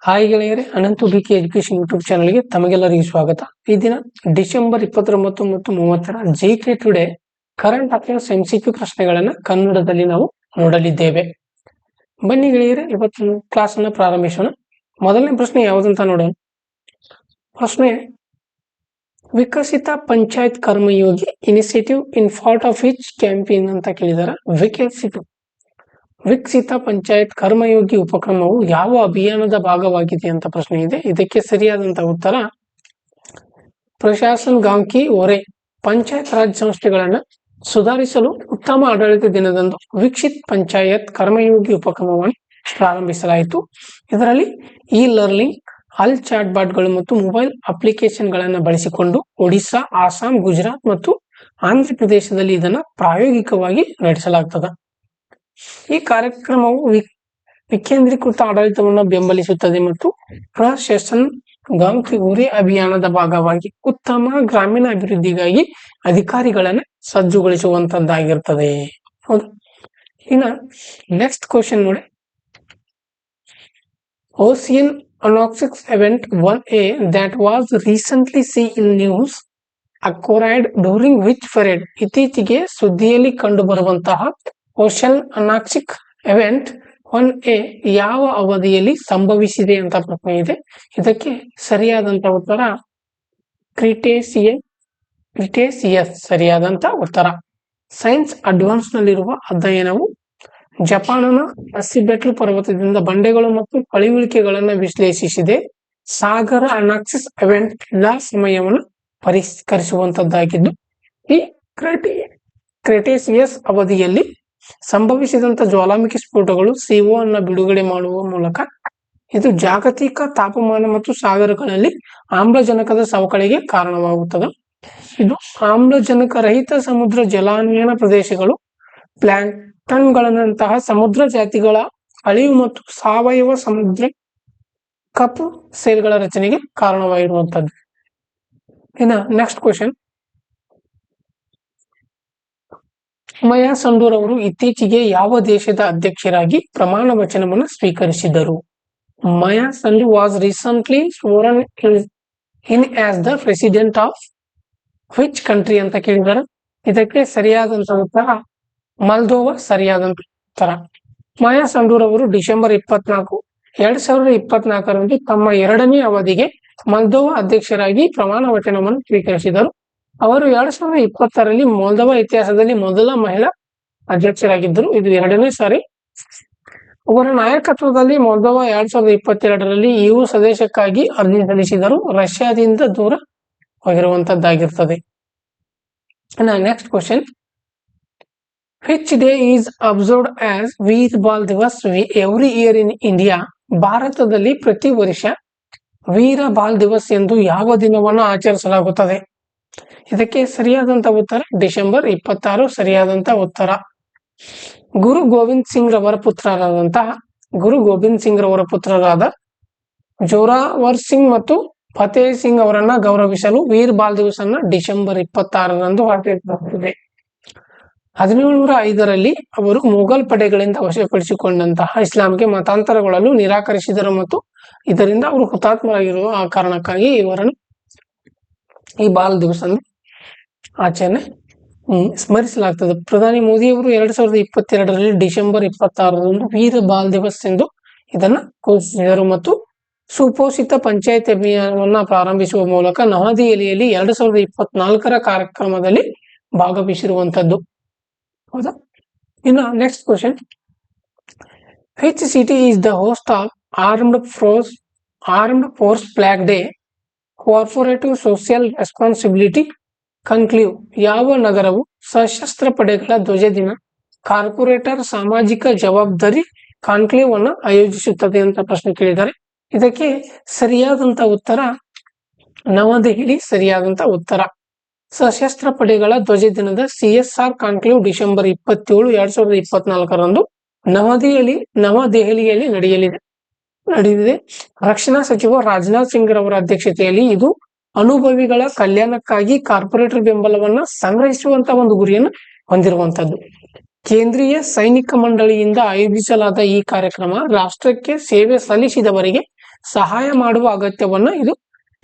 Hi ಗೆಳೆಯರೇ, Ananthu BK education YouTube ಚಾನಲ್ಗೆ ತಮಗೆಲ್ಲರಿಗೂ ಸ್ವಾಗತ. ಈ ದಿನ ಡಿಸೆಂಬರ್ 29 ಮತ್ತು 30ರ GK today current affairs MCQ ಪ್ರಶ್ನೆಗಳನ್ನ ಕನ್ನಡದಲ್ಲಿ ನಾವು ನೋಡಲಿದ್ದೇವೆ. ಬನ್ನಿ ಗೆಳೆಯರೇ, ಇವತ್ತು ಕ್ಲಾಸ್ ಅನ್ನ ಪ್ರಾರಂಭಿಸೋಣ. ಮೊದಲನೇ ಪ್ರಶ್ನೆ ಯಾವುದಂತ ನೋಡೋಣ. ಪ್ರಶ್ನೆ: Viksit Panchayat Karmayogi initiative in part of which campaign ಅಂತ ಕೇಳಿದಾರೆ. ವಿಕಸಿತ ಪಂಚಾಯತ್ ಕರ್ಮಯೋಗಿ ಉಪಕ್ರಮವು ಯಾವ ಅಭಿಯಾನದ ಭಾಗವಾಗಿದೆ ಅಂತ ಪ್ರಶ್ನೆ ಇದೆ. ಇದಕ್ಕೆ ಸರಿಯಾದಂತಹ ಉತ್ತರ ಪ್ರಶಾಸನ್ ಗಾಂವ್ ಕಿ ಓರೆ. ಪಂಚಾಯತ್ ರಾಜ್ ಸಂಸ್ಥೆಗಳನ್ನ ಸುಧಾರಿಸಲು ಉತ್ತಮ ಆಡಳಿತ ದಿನದಂದು ವಿಕಸಿತ್ ಪಂಚಾಯತ್ ಕರ್ಮಯೋಗಿ ಉಪಕ್ರಮವನ್ನು ಪ್ರಾರಂಭಿಸಲಾಯಿತು. ಇದರಲ್ಲಿ ಇ ಲರ್ನಿಂಗ್, ಅಲ್ ಚಾಟ್ ಬಾಟ್ಗಳು ಮತ್ತು ಮೊಬೈಲ್ ಅಪ್ಲಿಕೇಶನ್ ಗಳನ್ನ ಬಳಸಿಕೊಂಡು ಒಡಿಶಾ, ಆಸಾಂ, ಗುಜರಾತ್ ಮತ್ತು ಆಂಧ್ರ ಪ್ರದೇಶದಲ್ಲಿ ಇದನ್ನ ಪ್ರಾಯೋಗಿಕವಾಗಿ ನಡೆಸಲಾಗ್ತದೆ. ಈ ಕಾರ್ಯಕ್ರಮವು ವಿಕೇಂದ್ರೀಕೃತ ಆಡಳಿತವನ್ನು ಬೆಂಬಲಿಸುತ್ತದೆ ಮತ್ತು ಪ್ರಶಾಸನ್ ಗಾಂವ್ ಕಿ ಓರೆ ಅಭಿಯಾನದ ಭಾಗವಾಗಿ ಉತ್ತಮ ಗ್ರಾಮೀಣ ಅಭಿವೃದ್ಧಿಗಾಗಿ ಅಧಿಕಾರಿಗಳನ್ನ ಸಜ್ಜುಗೊಳಿಸುವಂತದ್ದಾಗಿರ್ತದೆ. ಹೌದು. ಇನ್ನ ನೆಕ್ಸ್ಟ್ ಕ್ವಶನ್ ನೋಡಿ. Ocean anoxic event 1A that was recently seen in news occurred during which period? ಇತ್ತೀಚೆಗೆ ಸುದ್ದಿಯಲ್ಲಿ ಕಂಡು ಬರುವಂತಹ ಓಷನ್ ಅನಾಕ್ಸಿಕ್ event 1A ಯಾವ ಅವಧಿಯಲ್ಲಿ ಸಂಭವಿಸಿದೆ ಅಂತ ಪ್ರಶ್ನೆ ಇದೆ. ಇದಕ್ಕೆ ಸರಿಯಾದಂತ ಉತ್ತರ ಕ್ರಿಟೇಸಿಯಸ್ ಸರಿಯಾದಂತ ಉತ್ತರ. ಸೈನ್ಸ್ ಅಡ್ವಾನ್ಸ್ ನಲ್ಲಿರುವ ಅಧ್ಯಯನವು ಜಪಾನ್ನ ಅಸಿಬೆಟ್ಲ್ ಪರ್ವತದಿಂದ ಬಂಡೆಗಳು ಮತ್ತು ಪಳಿಯುಳಿಕೆಗಳನ್ನು ವಿಶ್ಲೇಷಿಸಿದೆ. ಸಾಗರ ಅನಾಕ್ಸಿಸ್ event ಸಮಯವನ್ನು ಪರಿಷ್ಕರಿಸುವಂತದ್ದಾಗಿದ್ದು ಈ ಕ್ರಿಟೇಸಿಯಸ್ ಅವಧಿಯಲ್ಲಿ ಸಂಭವಿಸಿದಂತ ಜ್ವಾಲಾಮುಖಿ ಸ್ಫೋಟಗಳು CO ಅನ್ನ ಬಿಡುಗಡೆ ಮಾಡುವ ಮೂಲಕ ಇದು ಜಾಗತಿಕ ತಾಪಮಾನ ಮತ್ತು ಸಾಗರಗಳಲ್ಲಿ ಆಮ್ಲಜನಕದ ಸವಕಳಿಗೆ ಕಾರಣವಾಗುತ್ತದೆ. ಇದು ಆಮ್ಲಜನಕ ರಹಿತ ಸಮುದ್ರ ಜಲಾನಯನ ಪ್ರದೇಶಗಳು, ಪ್ಲಾಂಕ್ಟನ್ಗಳಂತಹ ಸಮುದ್ರ ಜಾತಿಗಳ ಅಳಿವು ಮತ್ತು ಸಾವಯವ ಸಮುದ್ರ ಕಪ್ಪು ಸೇಲ್ಗಳ ರಚನೆಗೆ ಕಾರಣವಾಗಿರುವಂತದ್ದು. ಇನ್ನು ನೆಕ್ಸ್ಟ್ ಕ್ವೆಶ್ಚನ್. ಮಯಾ ಸಂಡೂರ್ ಅವರು ಇತ್ತೀಚೆಗೆ ಯಾವ ದೇಶದ ಅಧ್ಯಕ್ಷರಾಗಿ ಪ್ರಮಾಣ ವಚನವನ್ನು ಸ್ವೀಕರಿಸಿದರು? Maia Sandu was recently sworn in as the president of which country ಅಂತ ಕೇಳಿದ್ದಾರೆ. ಇದಕ್ಕೆ ಸರಿಯಾದಂತ ಉತ್ತರ ಮಲ್ದೋವಾ ಸರಿಯಾದಂತ ಉತ್ತರ. ಮಯಾ ಸಂಡೂರ್ ಅವರು ಡಿಸೆಂಬರ್ 24, 2024ರಂದು ತಮ್ಮ 2ನೇ ಅವಧಿಗೆ ಮಲ್ದೋವಾ ಅಧ್ಯಕ್ಷರಾಗಿ ಪ್ರಮಾಣ ವಚನವನ್ನು ಸ್ವೀಕರಿಸಿದರು. ಅವರು 2020ರಲ್ಲಿ ಮೊಲ್ದೋವಾ ಇತಿಹಾಸದಲ್ಲಿ ಮೊದಲ ಮಹಿಳಾ ಅಧ್ಯಕ್ಷರಾಗಿದ್ದರು. ಇದು 2ನೇ ಸಾರಿ. ಅವರ ನಾಯಕತ್ವದಲ್ಲಿ ಮೊಲ್ದೋವಾ 2022ರಲ್ಲಿ EU ಸದಸ್ಯಕ್ಕಾಗಿ ಅರ್ಜಿ ಸಲ್ಲಿಸಿದರು. ರಷ್ಯಾದಿಂದ ದೂರ ಹೋಗಿರುವಂತದ್ದಾಗಿರ್ತದೆ. Next question. Which day is observed as Veer Baal Diwas every year in India? ಭಾರತದಲ್ಲಿ ಪ್ರತಿ ವರ್ಷ ವೀರ ಬಾಲ್ ದಿವಸ್ ಎಂದು ಯಾವ ದಿನವನ್ನು ಆಚರಿಸಲಾಗುತ್ತದೆ? ಇದಕ್ಕೆ ಸರಿಯಾದಂತ ಉತ್ತರ ಡಿಸೆಂಬರ್ 26 ಸರಿಯಾದಂತ ಉತ್ತರ. ಗುರು ಗೋವಿಂದ್ ಸಿಂಗ್ ರವರ ಪುತ್ರರಾದ ಜೋರಾವರ್ ಸಿಂಗ್ ಮತ್ತು ಫತೇ ಸಿಂಗ್ ಅವರನ್ನ ಗೌರವಿಸಲು ವೀರ್ ಬಾಲ್ ದಿವಸ್ ಅನ್ನ ಡಿಸೆಂಬರ್ 26ರಂದು ಆಚರಿಸಲಾಗುತ್ತದೆ. 1705ರಲ್ಲಿ ಅವರು ಮೊಘಲ್ ಪಡೆಗಳಿಂದ ವಶಪಡಿಸಿಕೊಂಡಂತಹ ಇಸ್ಲಾಂಗೆ ಮತಾಂತರಗೊಳ್ಳಲು ನಿರಾಕರಿಸಿದರು ಮತ್ತು ಇದರಿಂದ ಅವರು ಹುತಾತ್ಮರಾಗಿರುವ ಆ ಕಾರಣಕ್ಕಾಗಿ ಇವರನ್ನು ಈ ಬಾಲ್ ದಿವಸ ಆಚರಣೆ ಸ್ಮರಿಸಲಾಗ್ತದೆ. ಪ್ರಧಾನಿ ಮೋದಿ ಅವರು 2022ರಲ್ಲಿ ಡಿಸೆಂಬರ್ 26ರಂದು ವೀರ ಬಾಲ್ ದಿವಸ್ ಎಂದು ಇದನ್ನ ಘೋಷಿಸಿದರು ಮತ್ತು ಸುಪೋಷಿತ ಪಂಚಾಯತ್ ಅಭಿಯಾನವನ್ನ ಪ್ರಾರಂಭಿಸುವ ಮೂಲಕ ನವದೆಹಲಿಯಲ್ಲಿ 2024ರ ಕಾರ್ಯಕ್ರಮದಲ್ಲಿ ಭಾಗವಹಿಸಿರುವಂತದ್ದು. ಹೌದಾ? ಇನ್ನು next question. Which city is the host of armed force flag day cooperative social responsibility conclave? ಯಾವ ನಗರವು ಸಶಸ್ತ್ರ ಪಡೆಗಳ ಧ್ವಜ ದಿನ ಕಾರ್ಪೊರೇಟರ್ ಸಾಮಾಜಿಕ ಜವಾಬ್ದಾರಿ ಕಾನ್ಕ್ಲೇವ್ ಅನ್ನು ಆಯೋಜಿಸುತ್ತದೆ ಅಂತ ಪ್ರಶ್ನೆ ಕೇಳಿದ್ದಾರೆ. ಇದಕ್ಕೆ ಸರಿಯಾದಂತ ಉತ್ತರ ನವದೆಹಲಿ ಸರಿಯಾದಂತ ಉತ್ತರ. ಸಶಸ್ತ್ರ ಪಡೆಗಳ ಧ್ವಜ ದಿನದ CSR ಕಾನ್ಕ್ಲೇವ್ ಡಿಸೆಂಬರ್ 27, 2024ರಂದು ನವದೆಹಲಿಯಲ್ಲಿ ನಡೆಯಲಿದೆ. ರಕ್ಷಣಾ ಸಚಿವ ರಾಜನಾಥ್ ಸಿಂಗ್ ರವರ ಅಧ್ಯಕ್ಷತೆಯಲ್ಲಿ ಇದು ಅನುಭವಿಗಳ ಕಲ್ಯಾಣಕ್ಕಾಗಿ ಕಾರ್ಪೊರೇಟರ್ ಬೆಂಬಲವನ್ನ ಸಂಗ್ರಹಿಸುವಂತ ಒಂದು ಗುರಿಯನ್ನು ಹೊಂದಿರುವಂತದ್ದು. ಕೇಂದ್ರೀಯ ಸೈನಿಕ ಮಂಡಳಿಯಿಂದ ಆಯೋಜಿಸಲಾದ ಈ ಕಾರ್ಯಕ್ರಮ ರಾಷ್ಟ್ರಕ್ಕೆ ಸೇವೆ ಸಲ್ಲಿಸಿದವರಿಗೆ ಸಹಾಯ ಮಾಡುವ ಅಗತ್ಯವನ್ನ ಇದು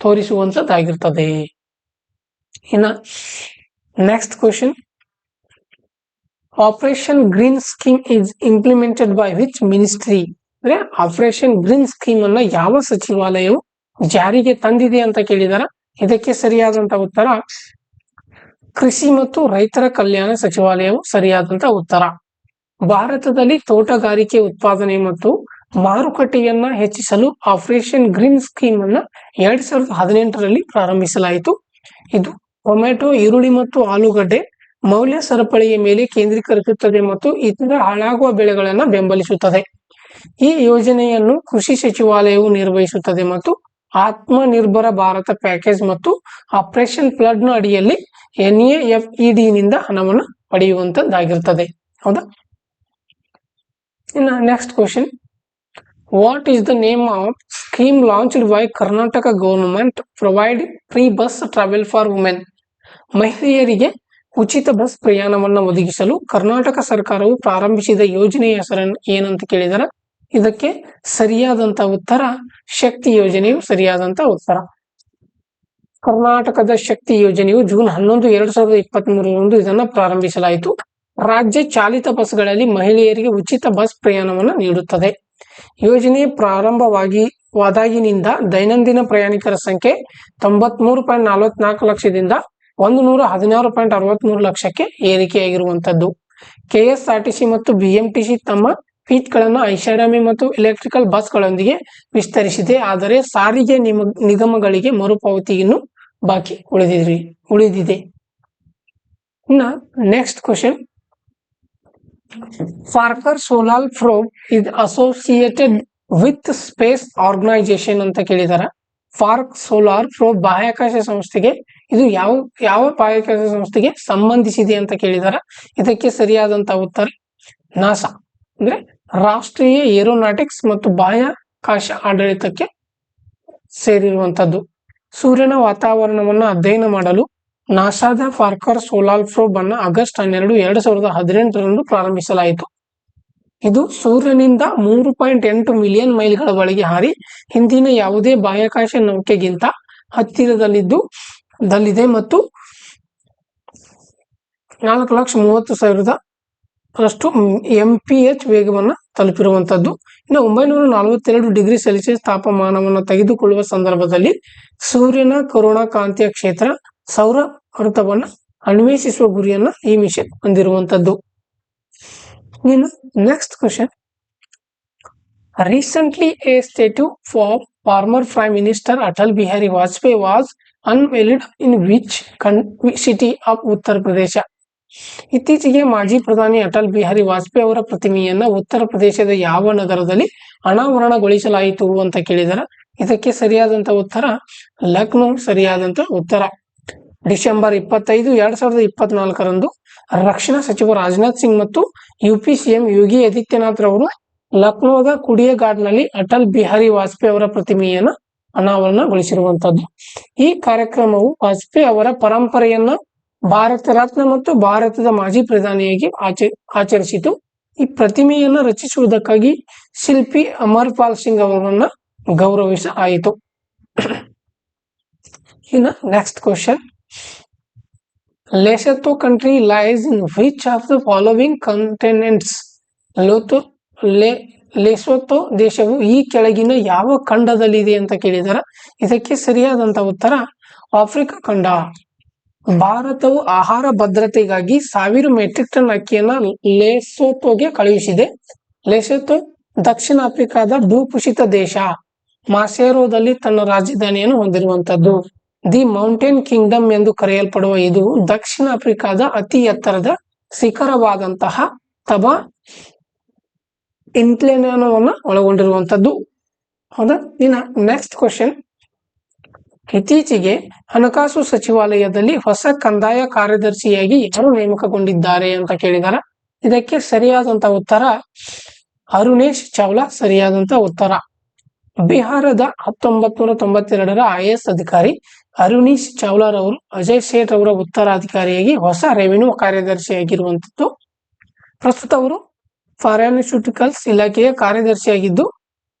ತೋರಿಸುವಂತದ್ದಾಗಿರ್ತದೆ. ಇನ್ನ next question, operation green scheme is implemented by which ministry? ಅಂದ್ರೆ ಆಪರೇಷನ್ ಗ್ರೀನ್ ಸ್ಕೀಮ್ ಅನ್ನ ಯಾವ ಸಚಿವಾಲಯವು ಜಾರಿಗೆ ತಂದಿದೆ ಅಂತ ಕೇಳಿದಾರ. ಇದಕ್ಕೆ ಸರಿಯಾದಂತ ಉತ್ತರ ಕೃಷಿ ಮತ್ತು ರೈತರ ಕಲ್ಯಾಣ ಸಚಿವಾಲಯವು ಸರಿಯಾದಂತ ಉತ್ತರ. ಭಾರತದಲ್ಲಿ ತೋಟಗಾರಿಕೆ ಉತ್ಪಾದನೆ ಮತ್ತು ಮಾರುಕಟ್ಟೆಯನ್ನ ಹೆಚ್ಚಿಸಲು ಆಪರೇಷನ್ ಗ್ರೀನ್ ಸ್ಕೀಮ್ ಅನ್ನ 2018ರಲ್ಲಿ ಪ್ರಾರಂಭಿಸಲಾಯಿತು. ಇದು ಟೊಮೆಟೊ, ಈರುಳ್ಳಿ ಮತ್ತು ಆಲೂಗಡ್ಡೆ ಮೌಲ್ಯ ಸರಪಳಿಯ ಮೇಲೆ ಕೇಂದ್ರೀಕರಿಸುತ್ತದೆ ಮತ್ತು ಇತರ ಹಾಳಾಗುವ ಬೆಳೆಗಳನ್ನು ಬೆಂಬಲಿಸುತ್ತದೆ. ಈ ಯೋಜನೆಯನ್ನು ಕೃಷಿ ಸಚಿವಾಲಯವು ನಿರ್ವಹಿಸುತ್ತದೆ ಮತ್ತು ಆತ್ಮನಿರ್ಭರ ಭಾರತ ಪ್ಯಾಕೇಜ್ ಮತ್ತು ಆಪರೇಷನ್ ಫ್ಲಡ್ ನ ಅಡಿಯಲ್ಲಿ NAFED ನಿಂದ ಹಣವನ್ನು ಪಡೆಯುವಂತದ್ದಾಗಿರ್ತದೆ. ಹೌದಾ? ಇನ್ನು next question, what is the name of scheme launched by Karnataka government provide free bus travel for women? ಮಹಿಳೆಯರಿಗೆ ಉಚಿತ ಬಸ್ ಪ್ರಯಾಣವನ್ನು ಒದಗಿಸಲು ಕರ್ನಾಟಕ ಸರ್ಕಾರವು ಪ್ರಾರಂಭಿಸಿದ ಯೋಜನೆಯ ಹೆಸರನ್ನು ಏನಂತ ಕೇಳಿದಾರ. ಇದಕ್ಕೆ ಸರಿಯಾದಂತ ಉತ್ತರ ಶಕ್ತಿ ಯೋಜನೆಯು ಸರಿಯಾದಂತ ಉತ್ತರ. ಕರ್ನಾಟಕದ ಶಕ್ತಿ ಯೋಜನೆಯು ಜೂನ್ 11, 2023ರಂದು ಇದನ್ನು ಪ್ರಾರಂಭಿಸಲಾಯಿತು. ರಾಜ್ಯ ಚಾಲಿತ ಬಸ್ಗಳಲ್ಲಿ ಮಹಿಳೆಯರಿಗೆ ಉಚಿತ ಬಸ್ ಪ್ರಯಾಣವನ್ನು ನೀಡುತ್ತದೆ. ಯೋಜನೆ ಪ್ರಾರಂಭವಾದಾಗಿನಿಂದ ದೈನಂದಿನ ಪ್ರಯಾಣಿಕರ ಸಂಖ್ಯೆ 93.44 ಲಕ್ಷದಿಂದ 116.63 ಲಕ್ಷಕ್ಕೆ ಏರಿಕೆಯಾಗಿರುವಂತದ್ದು. KSRTC ಮತ್ತು BMTC ತಮ್ಮ ಫೀಟ್ಗಳನ್ನು ಐಷಾರಾಮಿ ಮತ್ತು ಎಲೆಕ್ಟ್ರಿಕಲ್ ಬಸ್ಗಳೊಂದಿಗೆ ವಿಸ್ತರಿಸಿದೆ. ಆದರೆ ಸಾರಿಗೆ ನಿಗಮಗಳಿಗೆ ಮರುಪಾವತಿ ಇನ್ನು ಬಾಕಿ ಉಳಿದಿದೆ. ಇನ್ನ next question, Parker solar probe is associated with space organisation ಅಂತ ಕೇಳಿದಾರ. ಪಾರ್ಕ್ ಸೋಲಾರ್ ಪ್ರೋಬ್ ಬಾಹ್ಯಾಕಾಶ ಸಂಸ್ಥೆಗೆ ಇದು ಯಾವ ಬಾಹ್ಯಾಕಾಶ ಸಂಸ್ಥೆಗೆ ಸಂಬಂಧಿಸಿದೆ ಅಂತ ಕೇಳಿದಾರ. ಇದಕ್ಕೆ ಸರಿಯಾದಂತ ಉತ್ತರ ನಾಸಾ, ಅಂದ್ರೆ ರಾಷ್ಟ್ರೀಯ ಏರೋನಾಟಿಕ್ಸ್ ಮತ್ತು ಬಾಹ್ಯಾಕಾಶ ಆಡಳಿತಕ್ಕೆ ಸೇರಿರುವಂತದ್ದು. ಸೂರ್ಯನ ವಾತಾವರಣವನ್ನು ಅಧ್ಯಯನ ಮಾಡಲು ನಾಸಾದ ಪಾರ್ಕರ್ ಸೋಲಾರ್ ಪ್ರೋಬ್ ಅನ್ನು ಆಗಸ್ಟ್ 12, 2018ರಂದು ಪ್ರಾರಂಭಿಸಲಾಯಿತು. ಇದು ಸೂರ್ಯನಿಂದ 3.8 ಮಿಲಿಯನ್ ಮೈಲ್ಗಳ ಒಳಗೆ ಹಾರಿ ಹಿಂದಿನ ಯಾವುದೇ ಬಾಹ್ಯಾಕಾಶ ನೌಕೆಗಿಂತ ಹತ್ತಿರದಲ್ಲಿದೆ ಮತ್ತು 4,30,000 MPH ವೇಗವನ್ನು ತಲುಪಿರುವಂತದ್ದು. ಇನ್ನು 942 ಡಿಗ್ರಿ ಸೆಲ್ಸಿಯಸ್ ತಾಪಮಾನವನ್ನು ತೆಗೆದುಕೊಳ್ಳುವ ಸಂದರ್ಭದಲ್ಲಿ ಸೂರ್ಯನ ಕರುಣಾ ಕಾಂತೀಯ ಕ್ಷೇತ್ರ ಸೌರ ವೃತ್ತವನ್ನು ಅನ್ವೇಷಿಸುವ ಗುರಿಯನ್ನ ಈ ಮಿಷನ್ ಹೊಂದಿರುವಂತದ್ದು. ಇನ್ನು next question, recently A statue for farmer prime minister Atal Bihari Vajpayee was ಅನ್ವೇಲ್ಡ್ in which city of Uttar Pradesh? ಇತ್ತೀಚೆಗೆ ಮಾಜಿ ಪ್ರಧಾನಿ ಅಟಲ್ ಬಿಹಾರಿ ವಾಜಪೇಯಿ ಅವರ ಪ್ರತಿಮೆಯನ್ನ ಉತ್ತರ ಪ್ರದೇಶದ ಯಾವ ನಗರದಲ್ಲಿ ಅನಾವರಣಗೊಳಿಸಲಾಯಿತು ಅಂತ ಕೇಳಿದಾರ. ಇದಕ್ಕೆ ಸರಿಯಾದಂತ ಉತ್ತರ ಲಕ್ನೋ ಸರಿಯಾದಂತ ಉತ್ತರ. ಡಿಸೆಂಬರ್ 25, 2024ರಂದು ರಕ್ಷಣಾ ಸಚಿವ ರಾಜನಾಥ್ ಸಿಂಗ್ ಮತ್ತು UP CM ಯೋಗಿ ಆದಿತ್ಯನಾಥ್ ರವರು ಲಕ್ನೋದ ಕುಡಿಯ ಘಾಟ್ನಲ್ಲಿ ಅಟಲ್ ಬಿಹಾರಿ ವಾಜಪೇಯಿ ಅವರ ಪ್ರತಿಮೆಯನ್ನ ಅನಾವರಣಗೊಳಿಸಿರುವಂತದ್ದು. ಈ ಕಾರ್ಯಕ್ರಮವು ವಾಜಪೇಯಿ ಅವರ ಪರಂಪರೆಯನ್ನ ಭಾರತ ರತ್ನ ಮತ್ತು ಭಾರತದ ಮಾಜಿ ಪ್ರಧಾನಿಯಾಗಿ ಆಚರಿಸಿತು. ಈ ಪ್ರತಿಮೆಯನ್ನ ರಚಿಸುವುದಕ್ಕಾಗಿ ಶಿಲ್ಪಿ ಅಮರ್ಪಾಲ್ ಸಿಂಗ್ ಅವರನ್ನ ಗೌರವಿಸಲಾಯಿತು. ಇನ್ನು next question, Lesotho country lies in which of the following continents? Lesotho ದೇಶವು ಈ ಕೆಳಗಿನ ಯಾವ ಖಂಡದಲ್ಲಿದೆ ಅಂತ ಕೇಳಿದಾರ. ಇದಕ್ಕೆ ಸರಿಯಾದಂತ ಉತ್ತರ ಆಫ್ರಿಕಾ ಖಂಡ. ಭಾರತವು ಆಹಾರ ಭದ್ರತೆಗಾಗಿ 1000 ಮೆಟ್ರಿಕ್ ಟನ್ ಅಕ್ಕಿಯನ್ನ ಲೆಸೊಥೊಗೆ ಕಳುಹಿಸಿದೆ. ಲೆಸೊಥೊ ದಕ್ಷಿಣ ಆಫ್ರಿಕಾದ ಭೂಕುಸಿತ ದೇಶ ಮಾಸೆರೋದಲ್ಲಿ ತನ್ನ ರಾಜಧಾನಿಯನ್ನು ಹೊಂದಿರುವಂತದ್ದು. ದಿ ಮೌಂಟೇನ್ ಕಿಂಗ್ಡಮ್ ಎಂದು ಕರೆಯಲ್ಪಡುವ ಇದು ದಕ್ಷಿಣ ಆಫ್ರಿಕಾದ ಅತಿ ಎತ್ತರದ ಶಿಖರವಾದಂತಹ ತಬಾ ಇನ್ಕ್ಲೇನವನ್ನು ಒಳಗೊಂಡಿರುವಂತದ್ದು. ಹೌದಾ? ಇನ್ನ ನೆಕ್ಸ್ಟ್ ಕ್ವಶನ್, ಇತ್ತೀಚೆಗೆ ಹಣಕಾಸು ಸಚಿವಾಲಯದಲ್ಲಿ ಹೊಸ ಕಂದಾಯ ಕಾರ್ಯದರ್ಶಿಯಾಗಿ ಯಾರು ನೇಮಕಗೊಂಡಿದ್ದಾರೆ ಅಂತ ಕೇಳಿದಾರ. ಇದಕ್ಕೆ ಸರಿಯಾದಂತ ಉತ್ತರ ಅರುಣೇಶ್ ಚಾವ್ಲಾ ಸರಿಯಾದಂತ ಉತ್ತರ. ಬಿಹಾರದ 1992ರ IAS ಅಧಿಕಾರಿ ಅರುಣೇಶ್ ಚಾವ್ಲಾ ರವರು ಅಜಯ್ ಸೇಠ್ ಅವರ ಉತ್ತರಾಧಿಕಾರಿಯಾಗಿ ಹೊಸ ರೆವಿನ್ಯೂ ಕಾರ್ಯದರ್ಶಿಯಾಗಿರುವಂತದ್ದು. ಪ್ರಸ್ತುತ ಅವರು ಫಾರ್ಮಾಸ್ಯೂಟಿಕಲ್ಸ್ ಇಲಾಖೆಯ ಕಾರ್ಯದರ್ಶಿಯಾಗಿದ್ದು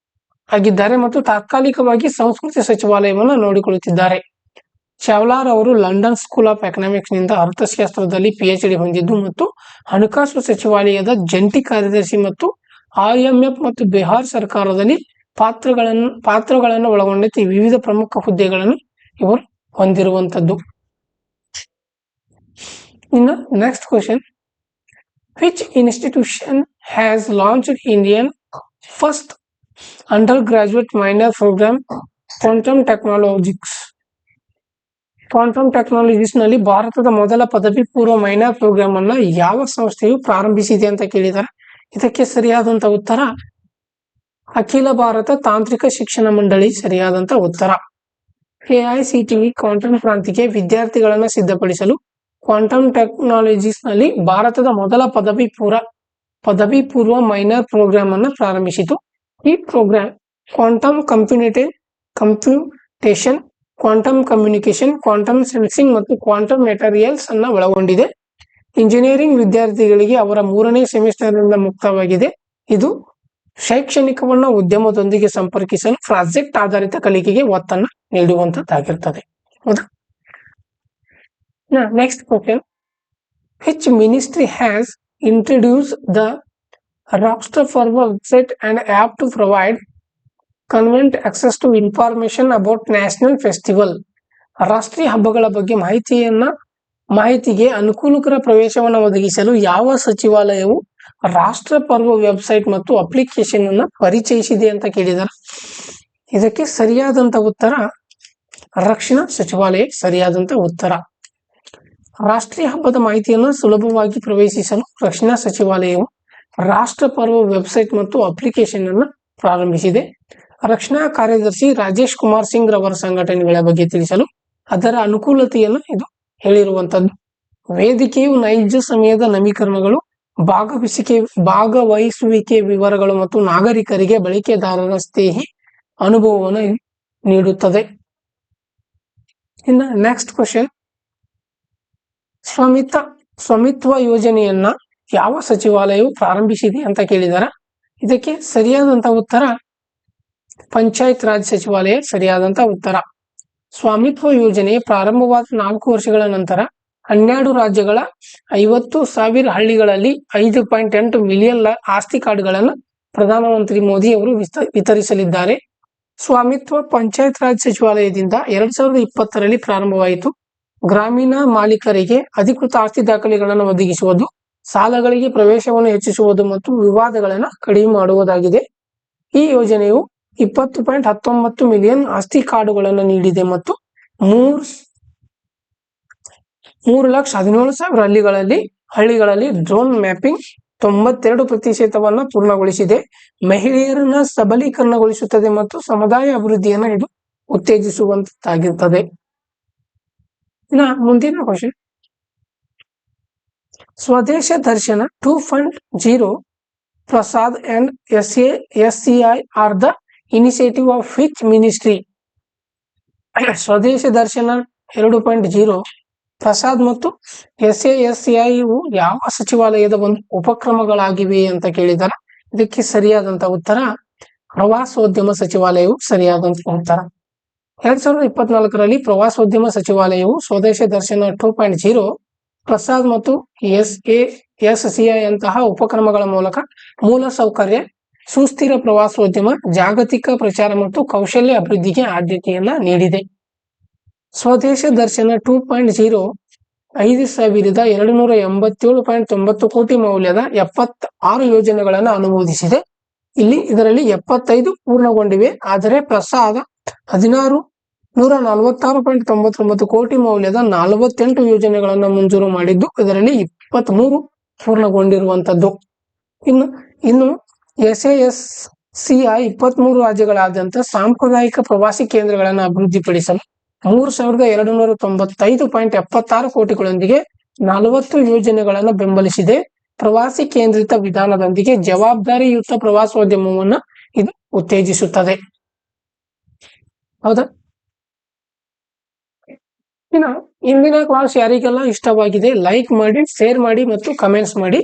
ಆಗಿದ್ದಾರೆ ಮತ್ತು ತಾತ್ಕಾಲಿಕವಾಗಿ ಸಂಸ್ಕೃತಿ ಸಚಿವಾಲಯವನ್ನು ನೋಡಿಕೊಳ್ಳುತ್ತಿದ್ದಾರೆ. ಚಾವ್ಲಾರ್ ಅವರು ಲಂಡನ್ ಸ್ಕೂಲ್ ಆಫ್ ಎಕನಾಮಿಕ್ಸ್ ನಿಂದ ಅರ್ಥಶಾಸ್ತ್ರದಲ್ಲಿ PhD ಹೊಂದಿದ್ದು ಮತ್ತು ಹಣಕಾಸು ಸಚಿವಾಲಯದ ಜಂಟಿ ಕಾರ್ಯದರ್ಶಿ ಮತ್ತು IMF ಮತ್ತು ಬಿಹಾರ್ ಸರ್ಕಾರದಲ್ಲಿ ಪಾತ್ರಗಳನ್ನು ಒಳಗೊಂಡಂತೆ ವಿವಿಧ ಪ್ರಮುಖ ಹುದ್ದೆಗಳನ್ನು ಇವರು ಹೊಂದಿರುವಂತದ್ದು. ಇನ್ನು next question, which institution has launched Indian first undergraduate minor program quantum technologies? Quantum technologies ನಲ್ಲಿ ಭಾರತದ ಮೊದಲ ಪದವಿ ಪೂರ್ವ ಮೈನರ್ ಪ್ರೋಗ್ರಾಮ್ ಅನ್ನ ಯಾವ ಸಂಸ್ಥೆಯು ಪ್ರಾರಂಭಿಸಿದೆ ಅಂತ ಕೇಳಿದ್ದಾರೆ. ಇದಕ್ಕೆ ಸರಿಯಾದಂತ ಉತ್ತರ ಅಖಿಲ ಭಾರತ ತಾಂತ್ರಿಕ ಶಿಕ್ಷಣ ಮಂಡಳಿ ಸರಿಯಾದಂತ ಉತ್ತರ. AICTE ಕ್ವಾಂಟಮ್ ಕ್ರಾಂತಿಗೆ ವಿದ್ಯಾರ್ಥಿಗಳನ್ನ ಸಿದ್ಧಪಡಿಸಲು ಕ್ವಾಂಟಮ್ ಟೆಕ್ನಾಲಜೀಸ್ ನಲ್ಲಿ ಭಾರತದ ಮೊದಲ ಪದವಿ ಪೂರ್ವ ಮೈನರ್ ಪ್ರೋಗ್ರಾಮ್ ಅನ್ನ ಪ್ರಾರಂಭಿಸಿತು. ಈ programme quantum computation, quantum communication, quantum sensing ಮತ್ತು ಕ್ವಾಂಟಮ್ ಮೆಟೀರಿಯಲ್ಸ್ ಅನ್ನ ಒಳಗೊಂಡಿದೆ. ಇಂಜಿನಿಯರಿಂಗ್ ವಿದ್ಯಾರ್ಥಿಗಳಿಗೆ ಅವರ 3ನೇ ಸೆಮಿಸ್ಟರ್ನಿಂದ ಮುಕ್ತವಾಗಿದೆ. ಇದು ಶೈಕ್ಷಣಿಕವನ್ನ ಉದ್ಯಮದೊಂದಿಗೆ ಸಂಪರ್ಕಿಸಲು ಪ್ರಾಜೆಕ್ಟ್ ಆಧಾರಿತ ಕಲಿಕೆಗೆ ಒತ್ತನ್ನು ನೀಡುವಂತದ್ದಾಗಿರ್ತದೆ. ಹೌದಾ? Next question, which ministry has introduce the Rashtra Parv website and app to provide convent access to information about national festival? ರಾಷ್ಟ್ರೀಯ ಹಬ್ಬಗಳ ಬಗ್ಗೆ ಮಾಹಿತಿಗೆ ಅನುಕೂಲಕರ ಪ್ರವೇಶವನ್ನು ಒದಗಿಸಲು ಯಾವ ಸಚಿವಾಲಯವು ರಾಷ್ಟ್ರ ಪರ್ವ ವೆಬ್ಸೈಟ್ ಮತ್ತು ಅಪ್ಲಿಕೇಶನ್ ಅನ್ನ ಪರಿಚಯಿಸಿದೆ ಅಂತ ಕೇಳಿದ್ದಾರೆ. ಇದಕ್ಕೆ ಸರಿಯಾದಂತ ಉತ್ತರ ರಕ್ಷಣಾ ಸಚಿವಾಲಯ ಸರಿಯಾದಂತ ಉತ್ತರ. ರಾಷ್ಟ್ರೀಯ ಹಬ್ಬದ ಮಾಹಿತಿಯನ್ನು ಸುಲಭವಾಗಿ ಪ್ರವೇಶಿಸಲು ರಕ್ಷಣಾ ಸಚಿವಾಲಯವು ರಾಷ್ಟ್ರ ಪರ್ವ ವೆಬ್ಸೈಟ್ ಮತ್ತು ಅಪ್ಲಿಕೇಶನ್ ಅನ್ನು ಪ್ರಾರಂಭಿಸಿದೆ. ರಕ್ಷಣಾ ಕಾರ್ಯದರ್ಶಿ ರಾಜೇಶ್ ಕುಮಾರ್ ಸಿಂಗ್ ರವರ ಸಂಘಟನೆಗಳ ಬಗ್ಗೆ ತಿಳಿಸಲು ಅದರ ಅನುಕೂಲತೆಯನ್ನು ಇದು ಹೇಳಿರುವಂತದ್ದು. ವೇದಿಕೆಯು ನೈಜ ಸಮಯದ ನವೀಕರಣಗಳು, ಭಾಗವಹಿಸುವಿಕೆ ವಿವರಗಳು ಮತ್ತು ನಾಗರಿಕರಿಗೆ ಬಳಕೆದಾರರ ಸ್ನೇಹಿ ಅನುಭವವನ್ನು ನೀಡುತ್ತದೆ. ಇನ್ನು ನೆಕ್ಸ್ಟ್ ಕ್ವೆಶ್ಚನ್, ಸ್ವಾಮಿತ್ವ ಯೋಜನೆಯನ್ನ ಯಾವ ಸಚಿವಾಲಯವು ಪ್ರಾರಂಭಿಸಿದೆ ಅಂತ ಕೇಳಿದಾರ. ಇದಕ್ಕೆ ಸರಿಯಾದಂತ ಉತ್ತರ ಪಂಚಾಯತ್ ರಾಜ್ ಸಚಿವಾಲಯ ಸರಿಯಾದಂತ ಉತ್ತರ. ಸ್ವಾಮಿತ್ವ ಯೋಜನೆ ಪ್ರಾರಂಭವಾದ 4 ವರ್ಷಗಳ ನಂತರ 12 ರಾಜ್ಯಗಳ 50,000 ಹಳ್ಳಿಗಳಲ್ಲಿ 5.8 ಮಿಲಿಯನ್ ಆಸ್ತಿ ಕಾರ್ಡ್ಗಳನ್ನು ಪ್ರಧಾನಮಂತ್ರಿ ಮೋದಿ ಅವರು ವಿತರಿಸಲಿದ್ದಾರೆ. ಸ್ವಾಮಿತ್ವ ಪಂಚಾಯತ್ ರಾಜ್ ಸಚಿವಾಲಯದಿಂದ 2020ರಲ್ಲಿ ಪ್ರಾರಂಭವಾಯಿತು. ಗ್ರಾಮೀಣ ಮಾಲೀಕರಿಗೆ ಅಧಿಕೃತ ಆಸ್ತಿ ದಾಖಲೆಗಳನ್ನು ಒದಗಿಸುವುದು, ಸಾಲಗಳಿಗೆ ಪ್ರವೇಶವನ್ನು ಹೆಚ್ಚಿಸುವುದು ಮತ್ತು ವಿವಾದಗಳನ್ನು ಕಡಿಮೆ ಮಾಡುವುದಾಗಿದೆ. ಈ ಯೋಜನೆಯು 20.19 ಮಿಲಿಯನ್ ಆಸ್ತಿ ಕಾರ್ಡುಗಳನ್ನು ನೀಡಿದೆ ಮತ್ತು 3,17,000 ಹಳ್ಳಿಗಳಲ್ಲಿ ಡ್ರೋನ್ ಮ್ಯಾಪಿಂಗ್ 92% ಪೂರ್ಣಗೊಳಿಸಿದೆ. ಮಹಿಳೆಯರನ್ನ ಸಬಲೀಕರಣಗೊಳಿಸುತ್ತದೆ ಮತ್ತು ಸಮುದಾಯ ಅಭಿವೃದ್ಧಿಯನ್ನು ಇದು ಉತ್ತೇಜಿಸುವಂತಾಗಿರುತ್ತದೆ. ಇನ್ನು ಮುಂದಿನ question, Swadesh Darshan 2.0 Prasad and SASCI are the initiative of which ministry? Swadesh Darshan 2.0 Prasad ಮತ್ತು SASCI ಯಾವ ಸಚಿವಾಲಯದ ಒಂದು ಉಪಕ್ರಮಗಳಾಗಿವೆ ಅಂತ ಕೇಳಿದಾರೆ. ಇದಕ್ಕೆ ಸರಿಯಾದಂತ ಉತ್ತರ ಪ್ರವಾಸೋದ್ಯಮ ಸಚಿವಾಲಯವು ಸರಿಯಾದಂತ ಉತ್ತರ. 2024ರಲ್ಲಿ ಪ್ರವಾಸೋದ್ಯಮ ಸಚಿವಾಲಯವು ಸ್ವದೇಶ ದರ್ಶನ 2.0 ಪ್ರಸಾದ್ ಮತ್ತು SASCI ಅಂತಹ ಉಪಕ್ರಮಗಳ ಮೂಲಕ ಮೂಲ ಸೌಕರ್ಯ, ಸುಸ್ಥಿರ ಪ್ರವಾಸೋದ್ಯಮ, ಜಾಗತಿಕ ಪ್ರಚಾರ ಮತ್ತು ಕೌಶಲ್ಯ ಅಭಿವೃದ್ಧಿಗೆ ಆದ್ಯತೆಯನ್ನ ನೀಡಿದೆ. ಸ್ವದೇಶ ದರ್ಶನ 2.0 5,287.90 ಕೋಟಿ ಮೌಲ್ಯದ 76 ಯೋಜನೆಗಳನ್ನು ಅನುಮೋದಿಸಿದೆ. ಇದರಲ್ಲಿ 75 ಪೂರ್ಣಗೊಂಡಿವೆ. ಆದರೆ ಪ್ರಸಾದ 1,646.99 ಕೋಟಿ ಮೌಲ್ಯದ 48 ಯೋಜನೆಗಳನ್ನು ಮಂಜೂರು ಮಾಡಿದ್ದು, ಇದರಲ್ಲಿ 23 ಪೂರ್ಣಗೊಂಡಿರುವಂತದ್ದು. ಇನ್ನು SASCI 23 ರಾಜ್ಯಗಳಾದ್ಯಂತ ಸಾಂಪ್ರದಾಯಿಕ ಪ್ರವಾಸಿ ಕೇಂದ್ರಗಳನ್ನು ಅಭಿವೃದ್ಧಿಪಡಿಸಲು 3,295.76 ಕೋಟಿಗಳೊಂದಿಗೆ 40 ಯೋಜನೆಗಳನ್ನು ಬೆಂಬಲಿಸಿದೆ. ಪ್ರವಾಸಿ ಕೇಂದ್ರಿತ ವಿಧಾನದೊಂದಿಗೆ ಜವಾಬ್ದಾರಿಯುತ ಪ್ರವಾಸೋದ್ಯಮವನ್ನು ಇದು ಉತ್ತೇಜಿಸುತ್ತದೆ. ಹೌದಾ? ಇನ್ನು ಇಂದಿನ ಕ್ಲಾಸ್ ಯಾರಿಗೆಲ್ಲ ಇಷ್ಟವಾಗಿದೆ ಲೈಕ್ ಮಾಡಿ, ಶೇರ್ ಮಾಡಿ ಮತ್ತು ಕಮೆಂಟ್ಸ್ ಮಾಡಿ.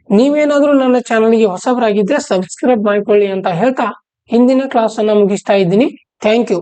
ನೀವೇನಾದ್ರೂ ನನ್ನ ಚಾನಲ್ಗೆ ಹೊಸಬರಾಗಿದ್ರೆ ಸಬ್ಸ್ಕ್ರೈಬ್ ಮಾಡಿಕೊಳ್ಳಿ ಅಂತ ಹೇಳ್ತಾ ಇಂದಿನ ಕ್ಲಾಸ್ ಅನ್ನ ಮುಗಿಸ್ತಾ ಇದ್ದೀನಿ. Thank you.